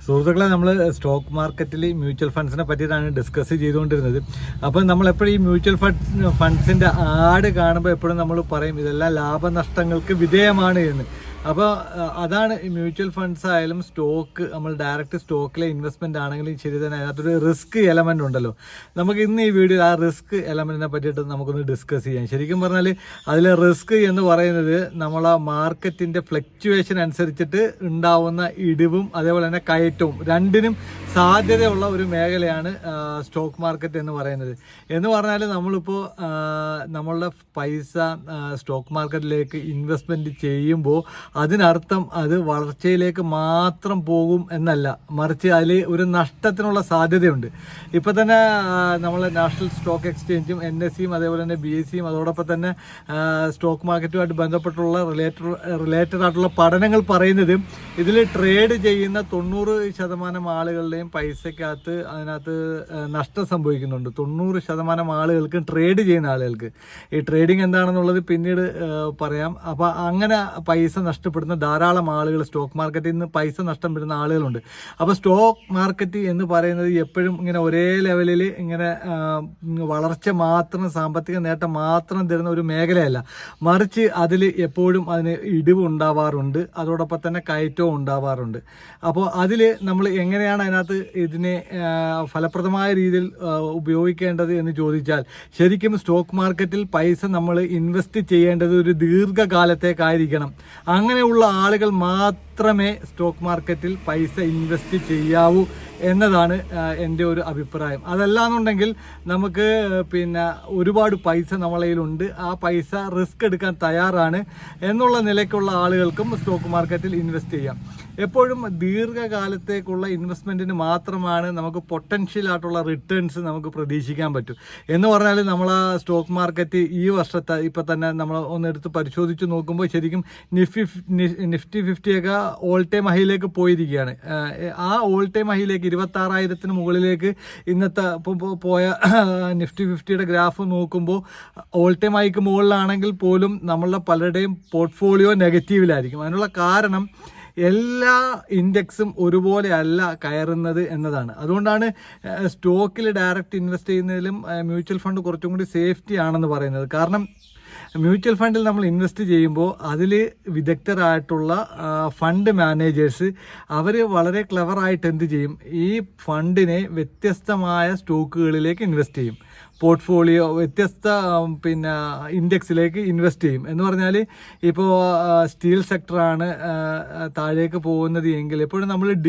സുഹൃത്തുക്കളെ, നമ്മൾ സ്റ്റോക്ക് മാർക്കറ്റിൽ മ്യൂച്വൽ ഫണ്ട്സിനെ പറ്റിയിട്ടാണ് ഡിസ്കസ് ചെയ്തുകൊണ്ടിരുന്നത്. അപ്പോൾ നമ്മളെപ്പോഴും ഈ മ്യൂച്വൽ ഫണ്ട്സിൻ്റെ ആഡ് കാണുമ്പോൾ എപ്പോഴും നമ്മൾ പറയും ഇതെല്ലാം ലാഭനഷ്ടങ്ങൾക്ക് വിധേയമാണ് എന്ന്. അപ്പോൾ അതാണ് ഈ മ്യൂച്വൽ ഫണ്ട്സ് ആയാലും സ്റ്റോക്ക്, നമ്മൾ ഡയറക്റ്റ് സ്റ്റോക്കിലെ ഇൻവെസ്റ്റ്മെൻ്റ് ആണെങ്കിലും ശരി തന്നെ, അതിനകത്തൊരു റിസ്ക് എലമെൻ്റ് ഉണ്ടല്ലോ. നമുക്ക് ഇന്ന് ഈ വീഡിയോയിൽ ആ റിസ്ക് എലമെൻറ്റിനെ പറ്റിയിട്ട് നമുക്കൊന്ന് ഡിസ്കസ് ചെയ്യാം. ശരിക്കും പറഞ്ഞാൽ അതിലെ റിസ്ക് എന്ന് പറയുന്നത് നമ്മളെ മാർക്കറ്റിൻ്റെ ഫ്ലക്ച്വേഷൻ അനുസരിച്ചിട്ട് ഉണ്ടാവുന്ന ഇടിവും അതേപോലെ തന്നെ കയറ്റവും രണ്ടിനും സാധ്യതയുള്ള ഒരു മേഖലയാണ് സ്റ്റോക്ക് മാർക്കറ്റ് എന്ന് പറയുന്നത്. എന്ന് പറഞ്ഞാൽ നമ്മളിപ്പോൾ നമ്മളുടെ പൈസ സ്റ്റോക്ക് മാർക്കറ്റിലേക്ക് ഇൻവെസ്റ്റ്മെൻറ്റ് ചെയ്യുമ്പോൾ അതിനർത്ഥം അത് വളർച്ചയിലേക്ക് മാത്രം പോകും എന്നല്ല, മറിച്ച് അതിൽ ഒരു നഷ്ടത്തിനുള്ള സാധ്യതയുണ്ട്. ഇപ്പം തന്നെ നമ്മളെ നാഷണൽ സ്റ്റോക്ക് എക്സ്ചേഞ്ചും NSEയും അതേപോലെ തന്നെ BSEയും അതോടൊപ്പം തന്നെ സ്റ്റോക്ക് മാർക്കറ്റുമായിട്ട് ബന്ധപ്പെട്ടുള്ള റിലേറ്റഡ് ആയിട്ടുള്ള പഠനങ്ങൾ പറയുന്നത് ഇതിൽ ട്രേഡ് ചെയ്യുന്ന 90% ആളുകളുടെയും പൈസക്കകത്ത് അതിനകത്ത് നഷ്ടം സംഭവിക്കുന്നുണ്ട്. 90% ആളുകൾക്ക്, ട്രേഡ് ചെയ്യുന്ന ആളുകൾക്ക്. ഈ ട്രേഡിംഗ് എന്താണെന്നുള്ളത് പിന്നീട് പറയാം. അപ്പോൾ അങ്ങനെ പൈസ നഷ്ടപ്പെടുന്ന ധാരാളം ആളുകൾ, സ്റ്റോക്ക് മാർക്കറ്റിൽ നിന്ന് പൈസ നഷ്ടം വരുന്ന ആളുകളുണ്ട്. അപ്പോൾ സ്റ്റോക്ക് മാർക്കറ്റ് എന്ന് പറയുന്നത് എപ്പോഴും ഇങ്ങനെ ഒരേ ലെവലിൽ ഇങ്ങനെ വളർച്ച മാത്രം, സാമ്പത്തിക നേട്ടം മാത്രം തരുന്ന ഒരു മേഖലയല്ല, മറിച്ച് അതിൽ എപ്പോഴും അതിന് ഇടിവ് ഉണ്ടാവാറുണ്ട്, അതോടൊപ്പം തന്നെ കയറ്റവും ഉണ്ടാവാറുണ്ട്. അപ്പോൾ അതിൽ നമ്മൾ എങ്ങനെയാണ് അതിനകത്ത് ഇതിനെ ഫലപ്രദമായ രീതിയിൽ ഉപയോഗിക്കേണ്ടത് എന്ന് ചോദിച്ചാൽ, ശരിക്കും സ്റ്റോക്ക് മാർക്കറ്റിൽ പൈസ നമ്മൾ ഇൻവെസ്റ്റ് ചെയ്യേണ്ടത് ഒരു ദീർഘകാലത്തേക്കായിരിക്കണം. അങ്ങനെയുള്ള ആളുകൾ മാത്രമേ സ്റ്റോക്ക് മാർക്കറ്റിൽ പൈസ ഇൻവെസ്റ്റ് ചെയ്യാവൂ എന്നതാണ് എൻ്റെ ഒരു അഭിപ്രായം. അതല്ലാന്നുണ്ടെങ്കിൽ നമുക്ക് ഒരുപാട് പൈസ നമ്മളെ കയ്യിലുണ്ട്, ആ പൈസ റിസ്ക് എടുക്കാൻ തയ്യാറാണ് എന്നുള്ള നിലയ്ക്കുള്ള ആളുകൾക്കും സ്റ്റോക്ക് മാർക്കറ്റിൽ ഇൻവെസ്റ്റ് ചെയ്യാം. എപ്പോഴും ദീർഘകാലത്തേക്കുള്ള ഇൻവെസ്റ്റ്മെൻറ്റിന് മാത്രമാണ് നമുക്ക് പൊട്ടൻഷ്യൽ ആയിട്ടുള്ള റിട്ടേൺസ് നമുക്ക് പ്രതീക്ഷിക്കാൻ പറ്റും. എന്ന് പറഞ്ഞാൽ നമ്മൾ ആ സ്റ്റോക്ക് മാർക്കറ്റ് ഈ വർഷത്തെ ഇപ്പം തന്നെ നമ്മൾ ഒന്നെടുത്ത് പരിശോധിച്ച് നോക്കുമ്പോൾ ശരിക്കും നിഫ്റ്റി 50 ഒക്കെ ഓൾ ടൈം ഹൈയിലേക്ക് പോയിരിക്കുകയാണ്. ആ ഓൾ ടൈം ഹൈയിലേക്ക് 26,000 മുകളിലേക്ക് ഇന്നത്തെ പോയ നിഫ്റ്റി 50യുടെ ഗ്രാഫ് നോക്കുമ്പോൾ ഓൾ ടൈം ഹൈക്ക് മുകളിലാണെങ്കിൽ പോലും നമ്മളുടെ പലരുടെയും പോർട്ട്ഫോളിയോ നെഗറ്റീവിലായിരിക്കും. അതിനുള്ള കാരണം എല്ലാ ഇൻഡെക്സും ഒരുപോലെ അല്ല കയറുന്നത് എന്നതാണ്. അതുകൊണ്ടാണ് സ്റ്റോക്കിൽ ഡയറക്റ്റ് ഇൻവെസ്റ്റ് ചെയ്യുന്നതിലും മ്യൂച്വൽ ഫണ്ട് കുറച്ചും കൂടി സേഫ്റ്റി ആണെന്ന് പറയുന്നത്. കാരണം മ്യൂച്വൽ ഫണ്ടിൽ നമ്മൾ ഇൻവെസ്റ്റ് ചെയ്യുമ്പോൾ അതിൽ വിദഗ്ധരായിട്ടുള്ള ഫണ്ട് മാനേജേഴ്സ് അവർ വളരെ ക്ലെവറായിട്ട് എന്ത് ചെയ്യും, ഈ ഫണ്ടിനെ വ്യത്യസ്തമായ സ്റ്റോക്കുകളിലേക്ക് ഇൻവെസ്റ്റ് ചെയ്യും. പോർട്ട്ഫോളിയോ വ്യത്യസ്ത ഇൻഡെക്സിലേക്ക് ഇൻവെസ്റ്റ് ചെയ്യും. എന്ന് പറഞ്ഞാൽ ഇപ്പോൾ സ്റ്റീൽ സെക്ടറാണ് താഴേക്ക് പോകുന്നത് എങ്കിൽ എപ്പോഴും നമ്മൾ